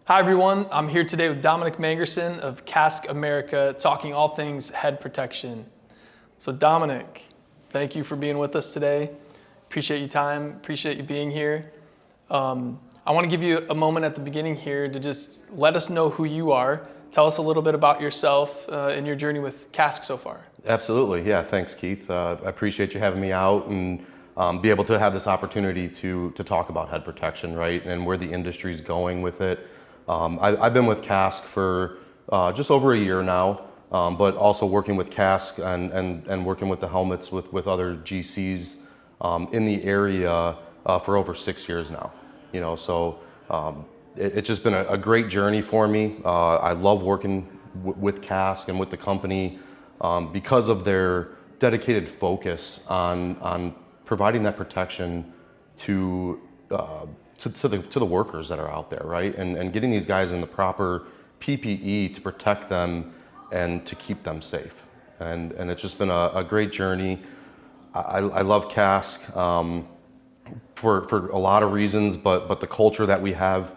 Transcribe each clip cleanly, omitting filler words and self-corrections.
Hi everyone, I'm here today with Dominic Mangerson of KASK America, talking all things head protection. So Dominic, thank you for being with us today. Appreciate your time, appreciate you being here. I want to give you a moment at the beginning here to just let us know who you are. Tell us a little bit about yourself and your journey with KASK so far. Absolutely, yeah, thanks Keith. I appreciate you having me out and be able to have this opportunity to talk about head protection, right, and where the industry's going with it. I've been with KASK for just over a year now, but also working with KASK and working with the helmets with other GCs in the area for over 6 years now. You know, so it's just been a great journey for me. I love working with KASK and with the company because of their dedicated focus on providing that protection to the workers that are out there, right? And getting these guys in the proper PPE to protect them and to keep them safe. And it's just been a great journey. I love KASK for a lot of reasons, but the culture that we have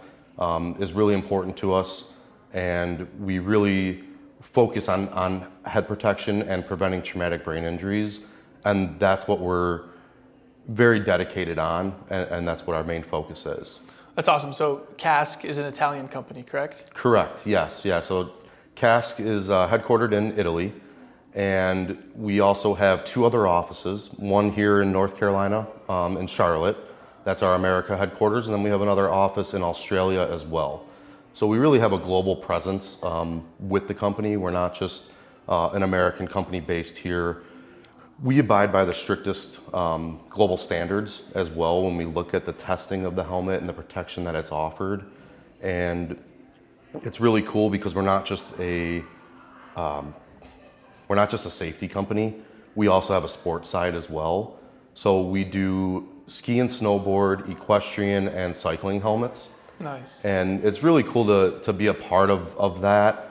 is really important to us. And we really focus on head protection and preventing traumatic brain injuries. And that's what we're very dedicated on, and that's what our main focus is. That's awesome. So KASK is an Italian company, correct? Correct, yes. Yeah, so KASK is headquartered in Italy, and we also have 2 other offices, one here in North Carolina, in Charlotte. That's our America headquarters, and then we have another office in Australia as well. So we really have a global presence with the company. We're not just an American company based here. We abide by the strictest global standards as well when we look at the testing of the helmet and the protection that it's offered. And it's really cool because we're not just a safety company. We also have a sports side as well. So we do ski and snowboard, equestrian, and cycling helmets. Nice. And it's really cool to be a part of that.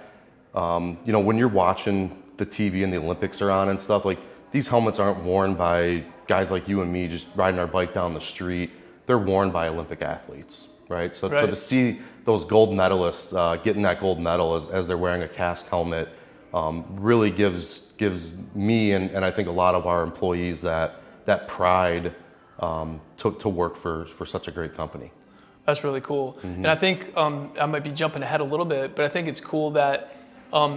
You know, when you're watching the TV and the Olympics are on and stuff, like, these helmets aren't worn by guys like you and me just riding our bike down the street. They're worn by Olympic athletes, right? So to see those gold medalists getting that gold medal as they're wearing a KASK helmet really gives me and I think a lot of our employees that pride to work for such a great company. That's really cool. Mm-hmm. And I think I might be jumping ahead a little bit, but I think it's cool that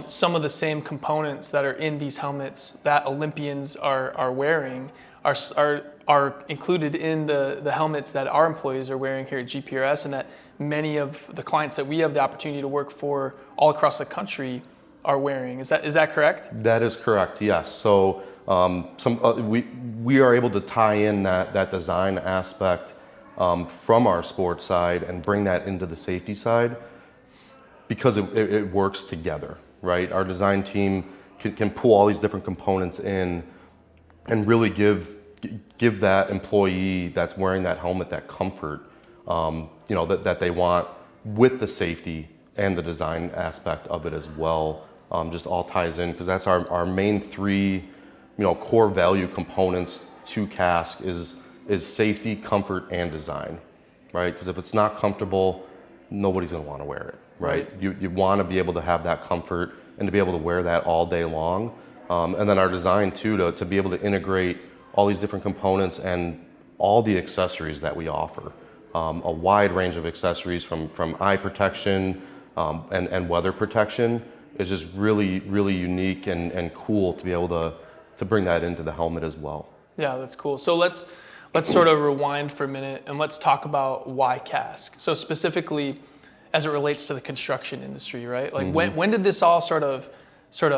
some of the same components that are in these helmets that Olympians are wearing are included in the helmets that our employees are wearing here at GPRS, and that many of the clients that we have the opportunity to work for all across the country are wearing. Is that correct? That is correct, yes. So we are able to tie in that design aspect from our sports side and bring that into the safety side, because it works together, right? Our design team can pull all these different components in and really give that employee that's wearing that helmet that comfort, you know, that they want, with the safety and the design aspect of it as well. Just all ties in, because that's our main 3, you know, core value components to KASK is safety, comfort, and design, right? Because if it's not comfortable, nobody's going to want to wear it. Right? You want to be able to have that comfort and to be able to wear that all day long. And then our design too, to be able to integrate all these different components and all the accessories that we offer. A wide range of accessories from eye protection and weather protection is just really, really unique and cool to be able to bring that into the helmet as well. Yeah, that's cool. So let's sort of rewind for a minute and let's talk about why KASK. So specifically, as it relates to the construction industry, right? Like, mm-hmm. when did this all sort of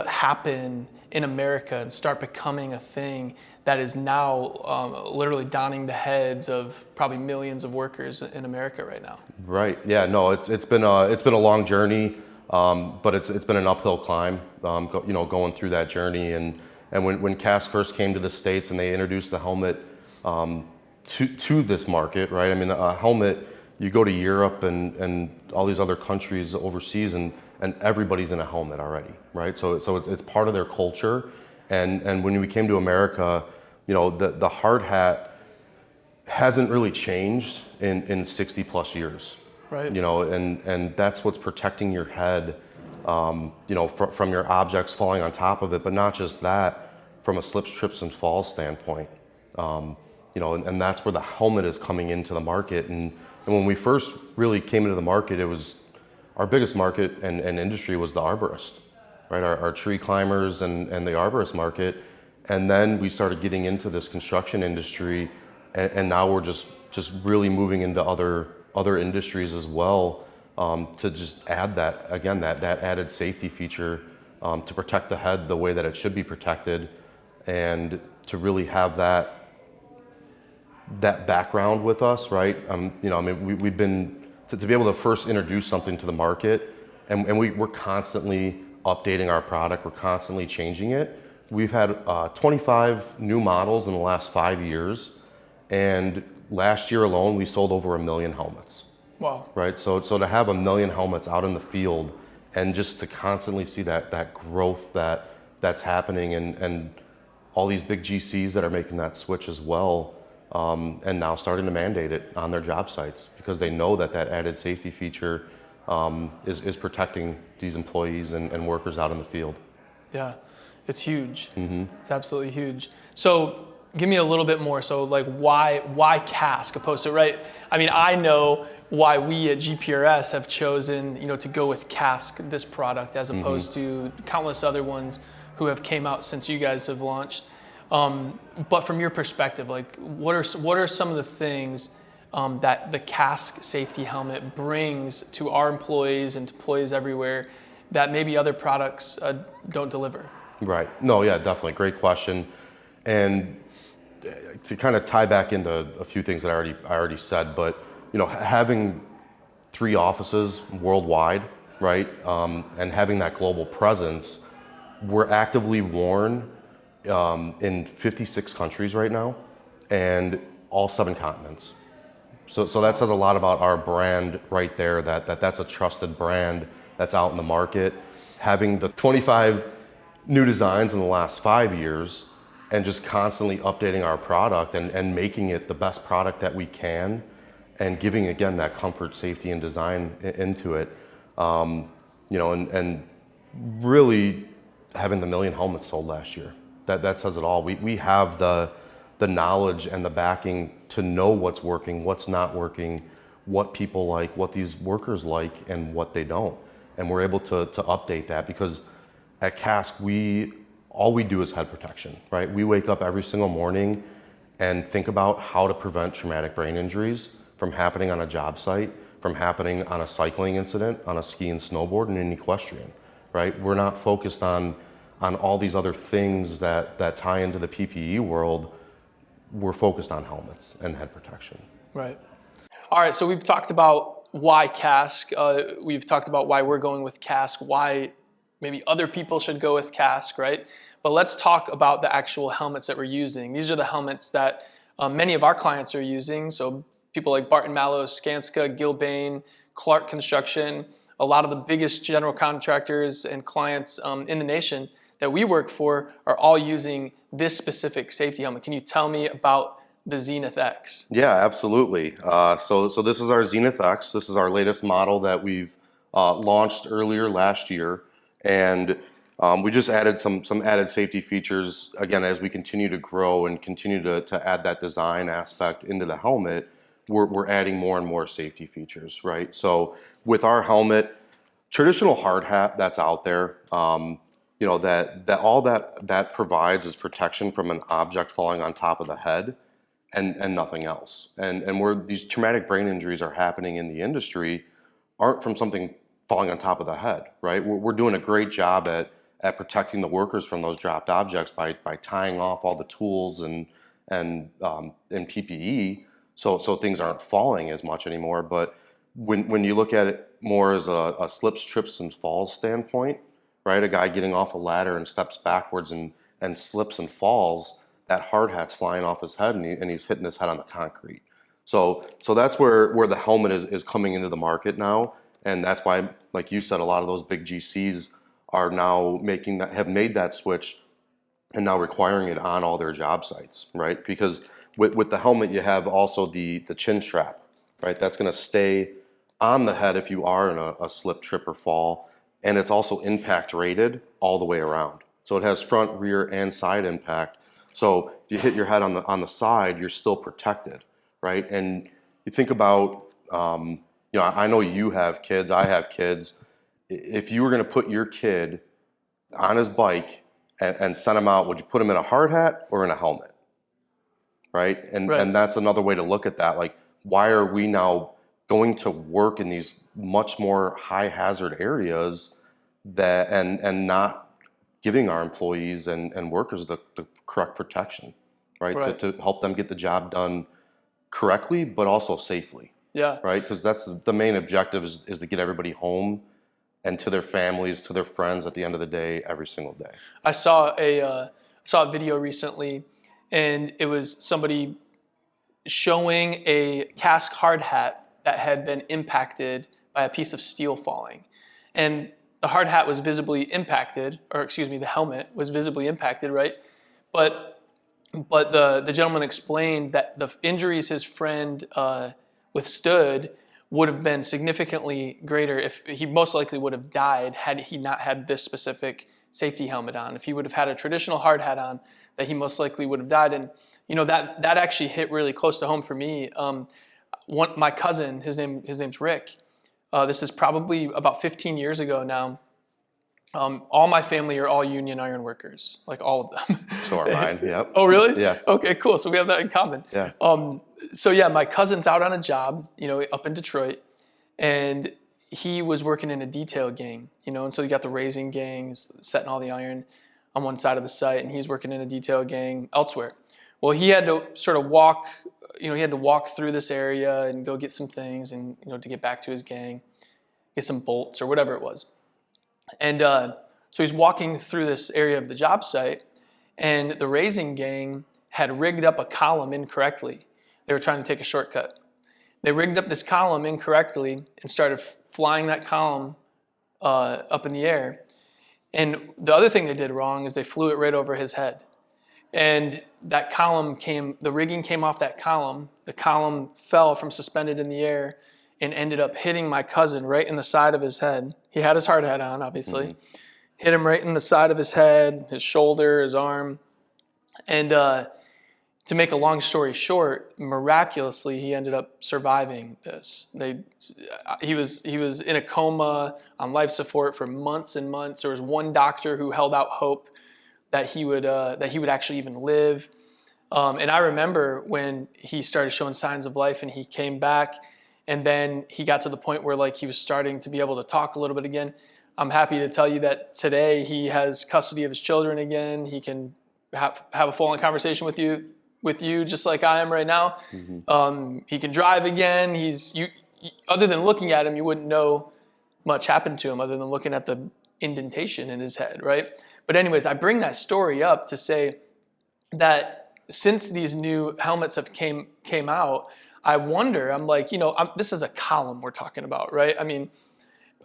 happen in America and start becoming a thing that is now literally donning the heads of probably millions of workers in America right now? Right. Yeah. No. It's been a long journey, but it's been an uphill climb. You know, going through that journey, and when KASK first came to the States and they introduced the helmet to this market, right? I mean, a helmet. You go to Europe and all these other countries overseas, and everybody's in a helmet already, right? So it's part of their culture. And when we came to America, you know, the hard hat hasn't really changed in 60 plus years, Right. And that's what's protecting your head, from your objects falling on top of it, but not just that, from a slips, trips, and falls standpoint. And that's where the helmet is coming into the market. And when we first really came into the market, it was our biggest market and industry was the arborist, right? Our tree climbers and the arborist market. And then we started getting into this construction industry, and now we're just really moving into other industries as well, to just add that added safety feature, to protect the head the way that it should be protected, and to really have that background with us, right? We've been to be able to first introduce something to the market, and we're constantly updating our product. We're constantly changing it. We've had 25 new models in the last 5 years, and last year alone we sold over 1 million helmets. Wow. Right. So to have 1 million helmets out in the field, and just to constantly see that growth that's happening, and all these big GCs that are making that switch as well, and now starting to mandate it on their job sites, because they know that added safety feature is protecting these employees and workers out in the field. Yeah, it's huge. It's absolutely huge. So give me a little bit more. So like why KASK opposed to, right? I mean, I know why we at GPRS have chosen, to go with KASK, this product, as opposed to countless other ones who have came out since you guys have launched. But from your perspective, like what are some of the things that the KASK safety helmet brings to our employees and to employees everywhere that maybe other products don't deliver? Right. No, yeah, definitely. Great question. And to kind of tie back into a few things that I already said, but having 3 offices worldwide, right, and having that global presence, we're actively worn in 56 countries right now, and all 7 continents. So that says a lot about our brand right there. That's a trusted brand that's out in the market. Having the 25 new designs in the last 5 years, and just constantly updating our product and making it the best product that we can, and giving, again, that comfort, safety, and design into it, and really having the 1 million helmets sold last year. That says it all. We have the knowledge and the backing to know what's working, what's not working, what people like, what these workers like, and what they don't. And we're able to update that, because at KASK, all we do is head protection, right? We wake up every single morning and think about how to prevent traumatic brain injuries from happening on a job site, from happening on a cycling incident, on a ski and snowboard, and an equestrian, right? We're not focused on all these other things that tie into the PPE world. We're focused on helmets and head protection. Right. All right, so we've talked about why KASK, we've talked about why we're going with KASK, why maybe other people should go with KASK, right? But let's talk about the actual helmets that we're using. These are the helmets that many of our clients are using. So people like Barton Mallow, Skanska, Gilbane, Clark Construction, a lot of the biggest general contractors and clients in the nation that we work for are all using this specific safety helmet. Can you tell me about the Zenith X? Yeah, absolutely. So this is our Zenith X. This is our latest model that we've launched earlier last year, and we just added some added safety features, again, as we continue to grow and continue to add that design aspect into the helmet. We're adding more and more safety features, right? So with our helmet, traditional hard hat that's out there, that all that provides is protection from an object falling on top of the head, and nothing else. And where these traumatic brain injuries are happening in the industry aren't from something falling on top of the head, right? We're doing a great job at protecting the workers from those dropped objects by tying off all the tools and PPE, so things aren't falling as much anymore. But when you look at it more as a slips, trips, and falls standpoint, right? A guy getting off a ladder and steps backwards and slips and falls, that hard hat's flying off his head, and he's hitting his head on the concrete. So that's where the helmet is coming into the market now, and that's why, like you said, a lot of those big GCs are now have made that switch, and now requiring it on all their job sites, right? Because with the helmet, you have also the chin strap, right? That's going to stay on the head if you are in a slip, trip, or fall, and it's also impact rated all the way around. So it has front, rear, and side impact. So if you hit your head on the side, you're still protected, right? And you think about, you know, I know you have kids, I have kids. If you were going to put your kid on his bike and send him out, would you put him in a hard hat or in a helmet? Right? And that's another way to look at that. Like, why are we now going to work in these much more high hazard areas that and not giving our employees and workers the correct protection, right? To help them get the job done correctly, but also safely. Yeah. Right? Because that's the main objective is to get everybody home and to their families, to their friends at the end of the day, every single day. I saw a video recently, and it was somebody showing a KASK hard hat that had been impacted by a piece of steel falling. And the hard hat was visibly impacted, or excuse me, the helmet was visibly impacted, right? But the gentleman explained that the injuries his friend withstood would have been significantly greater if he most likely would have died had he not had this specific safety helmet on. If he would have had a traditional hard hat on, that he most likely would have died. And you know, that actually hit really close to home for me. My cousin, his name's Rick. This is probably about 15 years ago now. All my family are all union iron workers, like all of them. So are mine. Yep. Oh, really? Yeah. Okay, cool. So we have that in common. Yeah. So yeah, my cousin's out on a job, you know, up in Detroit, and he was working in a detail gang, you know, and so you got the raising gangs setting all the iron on one side of the site, and he's working in a detail gang elsewhere. Well, he had to sort of walk, you know, he had to walk through this area and go get some things, and you know, to get back to his gang, get some bolts or whatever it was. And so he's walking through this area of the job site, and the raising gang had rigged up a column incorrectly. They were trying to take a shortcut. They rigged up this column incorrectly and started flying that column up in the air. And the other thing they did wrong is they flew it right over his head. And that column the rigging came off that column. The column fell from suspended in the air and ended up hitting my cousin right in the side of his head. He had his hard hat on, obviously. Mm-hmm. Hit him right in the side of his head, his shoulder, his arm. And to make a long story short, miraculously, he ended up surviving this. He was in a coma on life support for months and months. There was one doctor who held out hope that he would actually even live. And I remember when he started showing signs of life and he came back, and then he got to the point where like he was starting to be able to talk a little bit again. I'm happy to tell you that today he has custody of his children again. He can have a full-on conversation with you just like I am right now. Mm-hmm. He can drive again. Other than looking at him, you wouldn't know much happened to him other than looking at the indentation in his head, right? But anyways, I bring that story up to say that since these new helmets have came out, I wonder, I'm like, you know, this is a column we're talking about, right? I mean,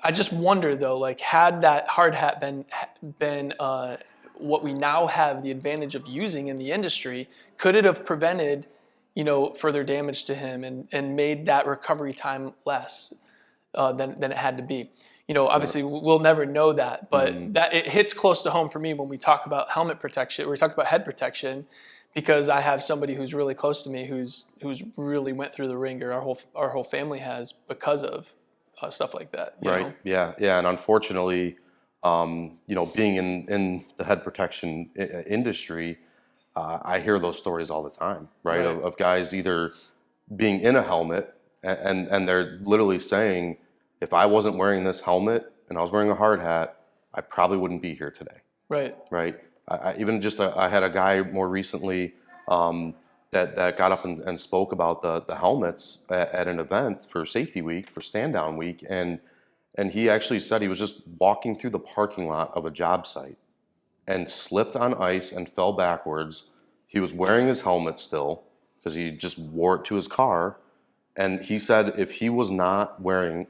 I just wonder though, like, had that hard hat been what we now have the advantage of using in the industry, could it have prevented, you know, further damage to him and made that recovery time less than it had to be? You know, obviously we'll never know that, but that it hits close to home for me when we talk about helmet protection. We talk about head protection, because I have somebody who's really close to me who's really went through the ringer. Our whole family has, because of stuff like that. You know? Yeah. And unfortunately, you know, being in the head protection industry, I hear those stories all the time, right? Of guys either being in a helmet and they're literally saying, if I wasn't wearing this helmet and I was wearing a hard hat, I probably wouldn't be here today. Right. I had a guy more recently that got up and spoke about the helmets at an event for Safety Week, for Stand Down Week, and he actually said he was just walking through the parking lot of a job site and slipped on ice and fell backwards. He was wearing his helmet still because he just wore it to his car, and he said if he was not wearing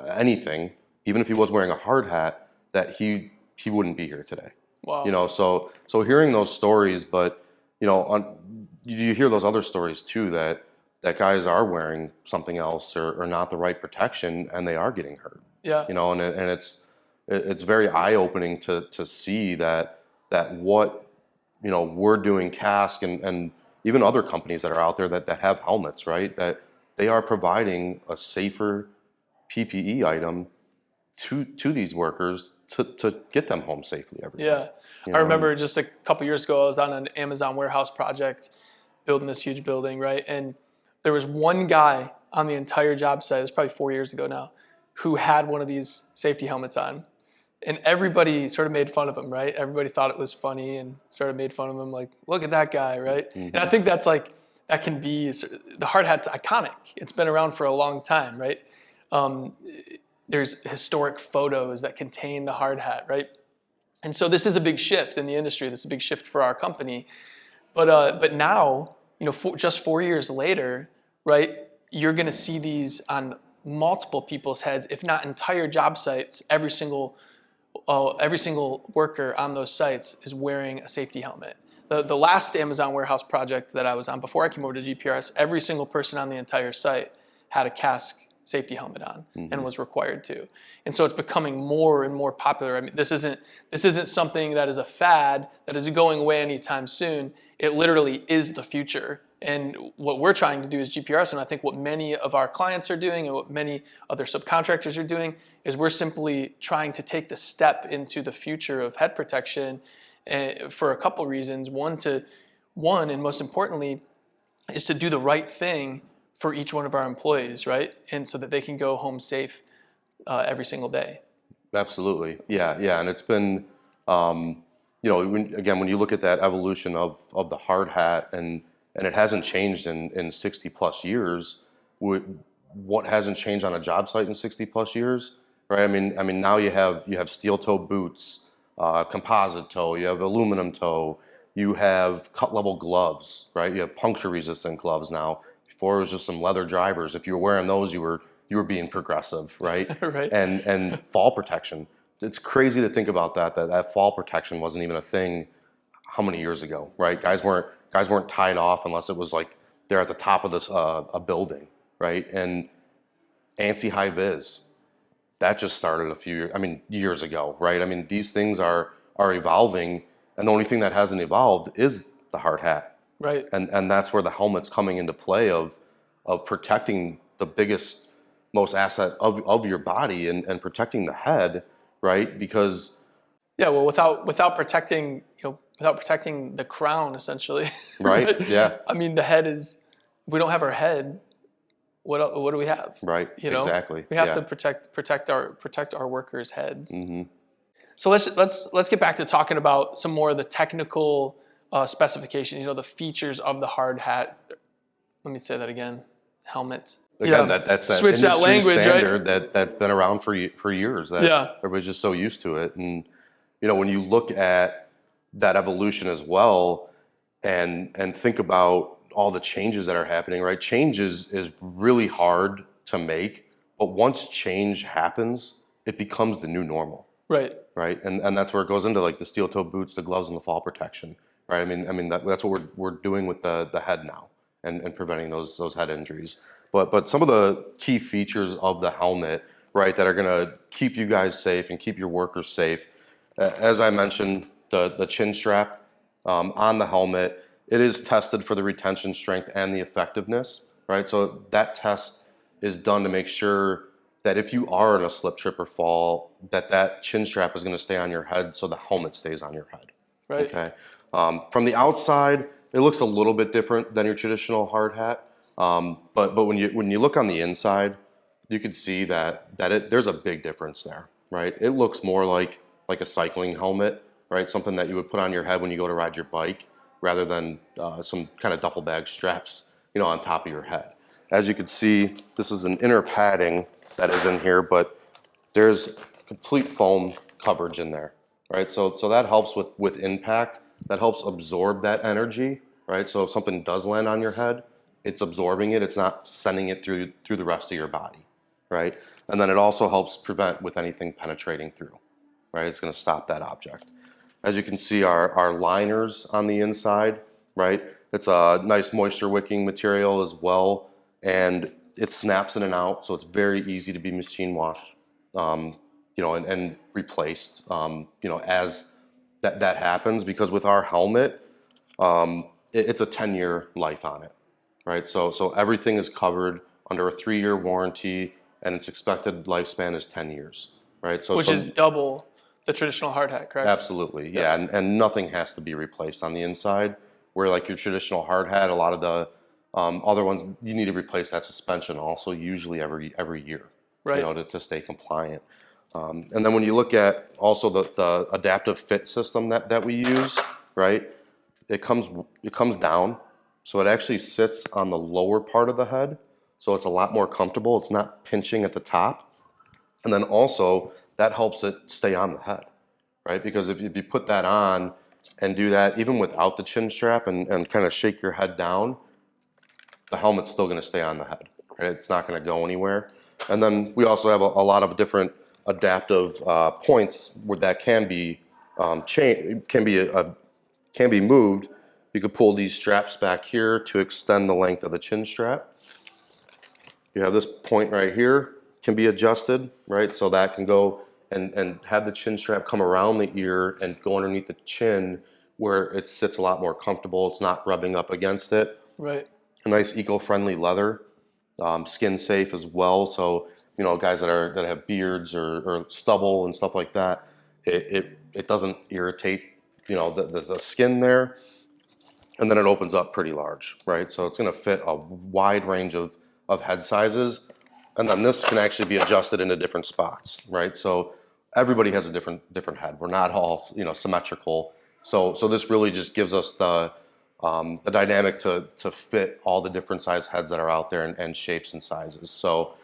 anything, even if he was wearing a hard hat, that he wouldn't be here today. Wow. You know, so hearing those stories, but you know, you hear those other stories too that that guys are wearing something else or not the right protection, and they are getting hurt. Yeah. You know, and it's very eye-opening to see that what, you know, we're doing, KASK and even other companies that are out there that have helmets, right? That they are providing a safer PPE item to these workers to get them home safely every day. Yeah. You I know, remember just a couple years ago, I was on an Amazon warehouse project building this huge building, right? And there was one guy on the entire job site, it's probably 4 years ago now, who had one of these safety helmets on. And everybody sort of made fun of him, right? Everybody thought it was funny and sort of made fun of him, like, look at that guy, right? And I think that's like, that can be, the hard hat's iconic. It's been around for a long time, right? There's historic photos that contain the hard hat, right? And so this is a big shift in the industry. This is a big shift for our company. But now, you know, just 4 years later, right, you're going to see these on multiple people's heads, if not entire job sites. Every single worker on those sites is wearing a safety helmet. The last Amazon warehouse project that I was on before I came over to GPRS, every single person on the entire site had a KASK safety helmet on and was required to. And so it's becoming more and more popular. I mean, this isn't something that is a fad that is going away anytime soon. It literally is the future. And what we're trying to do as GPRS, and I think what many of our clients are doing and what many other subcontractors are doing, is we're simply trying to take the step into the future of head protection for a couple reasons. One, and most importantly, is to do the right thing for each one of our employees, right? And so that they can go home safe every single day. Absolutely. Yeah. And it's been, you know, when you look at that evolution of the hard hat and it hasn't changed in 60 plus years, what hasn't changed on a job site in 60 plus years, right? I mean, now you have steel toe boots, composite toe, you have aluminum toe, you have cut level gloves, right? You have puncture resistant gloves now. Before it was just some leather drivers. If you were wearing those, you were being progressive, right? Right. And fall protection. It's crazy to think about that fall protection wasn't even a thing how many years ago, right? Guys weren't tied off unless it was like they're at the top of this a building, right? And ANSI high vis, that just started years ago, right? I mean, these things are evolving, and the only thing that hasn't evolved is the hard hat. Right. And that's where the helmet's coming into play of protecting the biggest, most asset of your body and protecting the head, right? Because yeah, well, without protecting, without protecting the crown, essentially. right? Yeah. I mean, the head is. We don't have our head. What do we have? Right. You know? Exactly. We have to protect our workers' heads. Mm-hmm. So let's get back to talking about some more of the technical specifications. You know, the features of the hard hat. Let me say that again. Helmet. Again, that's that switch that language, standard right? that's been around for years. That everybody's just so used to it. And you know, when you look at that evolution as well, and think about all the changes that are happening, right? Change is really hard to make, but once change happens, it becomes the new normal. Right. Right. And that's where it goes into like the steel toe boots, the gloves, and the fall protection. Right. I mean that's what we're doing with the head now and preventing those head injuries. But some of the key features of the helmet, right, that are gonna keep you guys safe and keep your workers safe. As I mentioned, the chin strap on the helmet, it is tested for the retention strength and the effectiveness, right? So that test is done to make sure that if you are in a slip, trip, or fall, that chin strap is going to stay on your head, so the helmet stays on your head. Right. Okay. From the outside, it looks a little bit different than your traditional hard hat, but when you look on the inside, you can see that there's a big difference there, right? It looks more like a cycling helmet, right? Something that you would put on your head when you go to ride your bike, rather than some kind of duffel bag straps, on top of your head. As you can see, this is an inner padding that is in here, but there's complete foam coverage in there, right? So that helps with impact. That helps absorb that energy, right? So if something does land on your head, it's absorbing it. It's not sending it through the rest of your body, right? And then it also helps prevent with anything penetrating through, right? It's going to stop that object. As you can see, our liners on the inside, right? It's a nice moisture wicking material as well. and it snaps in and out, so it's very easy to be machine washed, and replaced, as that happens. Because with our helmet, it's a 10-year life on it, right? So everything is covered under a 3-year warranty, and its expected lifespan is 10 years, right? Which is double the traditional hard hat, correct? Absolutely, yeah, and nothing has to be replaced on the inside. Where like your traditional hard hat, a lot of the other ones, you need to replace that suspension also, usually every year, Right. to stay compliant. And then when you look at also the adaptive fit system that we use, right? It comes down, so it actually sits on the lower part of the head, so it's a lot more comfortable. It's not pinching at the top, and then also that helps it stay on the head, right? Because if you put that on and do that even without the chin strap and kind of shake your head down, the helmet's still going to stay on the head, right? It's not going to go anywhere. And then we also have a lot of different adaptive points where that can be can be moved. You could pull these straps back here to extend the length of the chin strap. You have this point right here, can be adjusted, right? So that can go and have the chin strap come around the ear and go underneath the chin where it sits a lot more comfortable. It's not rubbing up against it. Right. A nice eco-friendly leather, skin safe as well. So, guys that have beards or stubble and stuff like that, it doesn't irritate, the skin there. And then it opens up pretty large, right? So it's going to fit a wide range of head sizes. And then this can actually be adjusted into different spots, right? So everybody has a different head. We're not all, symmetrical. So this really just gives us the dynamic to fit all the different size heads that are out there and shapes and sizes. So,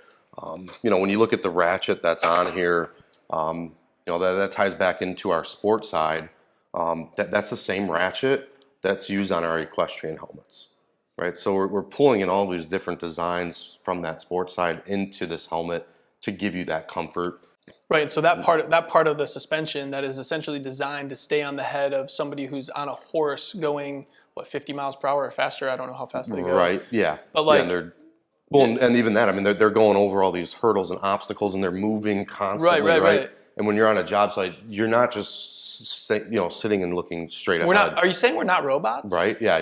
when you look at the ratchet that's on here, that ties back into our sport side. That's the same ratchet that's used on our equestrian helmets, right? So we're pulling in all these different designs from that sports side into this helmet to give you that comfort. Right. So that part of the suspension that is essentially designed to stay on the head of somebody who's on a horse going 50 miles per hour or faster. I don't know how fast they go. Right. Yeah. But like, and even that, I mean, they're going over all these hurdles and obstacles, and they're moving constantly, right? And when you're on a job site, you're not just sitting and looking straight ahead. Are you saying we're not robots? Right. Yeah.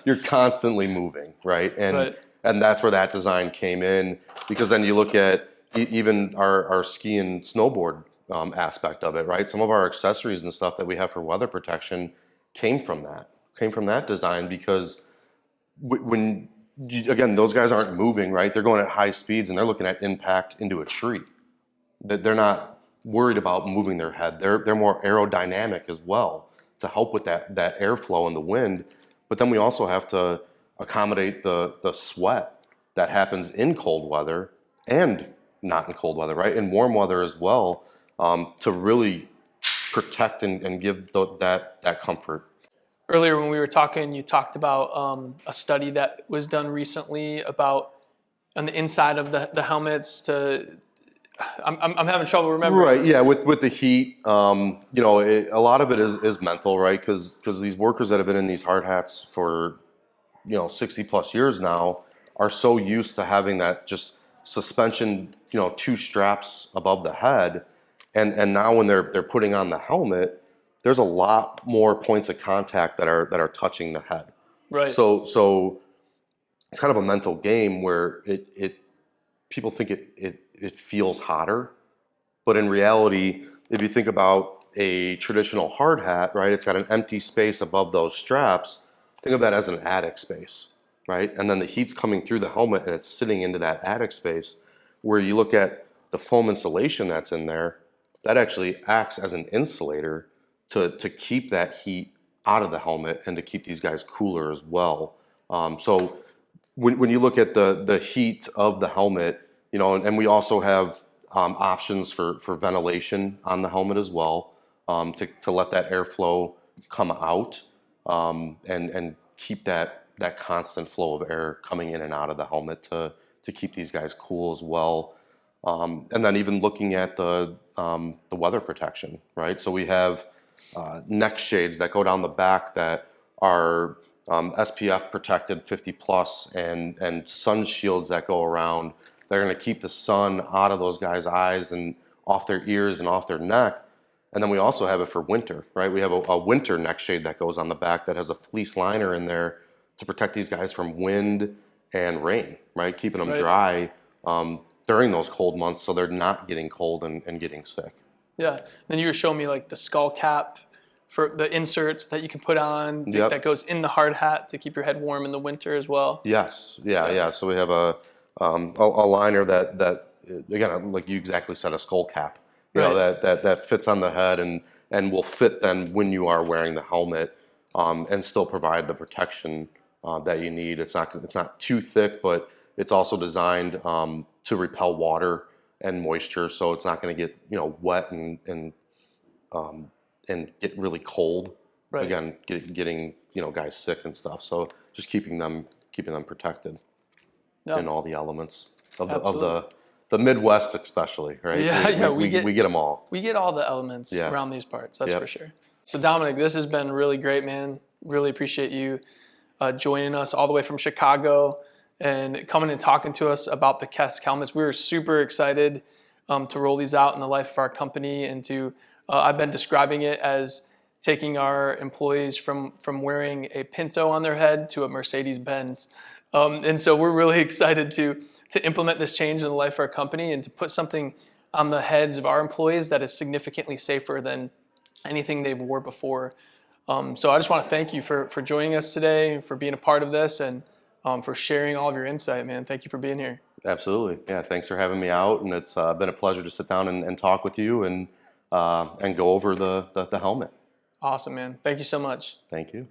You're constantly moving, right? And that's where that design came in, because then you look at even our ski and snowboard aspect of it, right? Some of our accessories and stuff that we have for weather protection came from that design, because again, those guys aren't moving, right? They're going at high speeds and they're looking at impact into a tree. They're not worried about moving their head. They're more aerodynamic as well to help with that airflow and the wind. But then we also have to accommodate the sweat that happens in cold weather and not in cold weather, right? In warm weather as well, to really protect and give that comfort. Earlier when we were talking, you talked about a study that was done recently about on the inside of the helmets I'm having trouble remembering. Right, yeah, with the heat, a lot of it is mental, right? Because these workers that have been in these hard hats for, 60 plus years now are so used to having that just suspension, 2 straps above the head. And now when they're putting on the helmet, there's a lot more points of contact that are touching the head. Right. So it's kind of a mental game where people think it feels hotter, but in reality, if you think about a traditional hard hat, right, it's got an empty space above those straps. Think of that as an attic space, right? And then the heat's coming through the helmet and it's sitting into that attic space. Where you look at the foam insulation that's in there, that actually acts as an insulator to keep that heat out of the helmet and to keep these guys cooler as well. So when you look at the heat of the helmet, and we also have options for ventilation on the helmet as well, to let that airflow come out, and keep that constant flow of air coming in and out of the helmet to keep these guys cool as well. And then even looking at the weather protection, right? So we have neck shades that go down the back that are SPF protected 50 plus and sun shields that go around. They're going to keep the sun out of those guys' eyes and off their ears and off their neck. And then we also have it for winter, right? We have a winter neck shade that goes on the back that has a fleece liner in there to protect these guys from wind and rain, right? Keeping them dry during those cold months so they're not getting cold and getting sick. Yeah. Then you were showing me like the skull cap for the inserts that you can put on that goes in the hard hat to keep your head warm in the winter as well. Yes. Yeah. So we have a liner that again, like you exactly said, a skull cap. You know, that fits on the head and will fit then when you are wearing the helmet, and still provide the protection that you need. It's not too thick, but it's also designed to repel water and moisture, so it's not going to get wet and get really cold. Again, getting guys sick and stuff. So just keeping them protected in all the elements of the Midwest, especially, right? Yeah, we get them all. We get all the elements around these parts, that's for sure. So Dominic, this has been really great, man. Really appreciate you joining us all the way from Chicago and coming and talking to us about the KASK helmets. We were super excited to roll these out in the life of our company, and to I've been describing it as taking our employees from wearing a Pinto on their head to a Mercedes-Benz. And so we're really excited to implement this change in the life of our company and to put something on the heads of our employees that is significantly safer than anything they've wore before. So I just want to thank you for joining us today, for being a part of this, and for sharing all of your insight, man. Thank you for being here. Absolutely. Yeah, thanks for having me out, and it's been a pleasure to sit down and talk with you and go over the helmet. Awesome, man. Thank you so much. Thank you.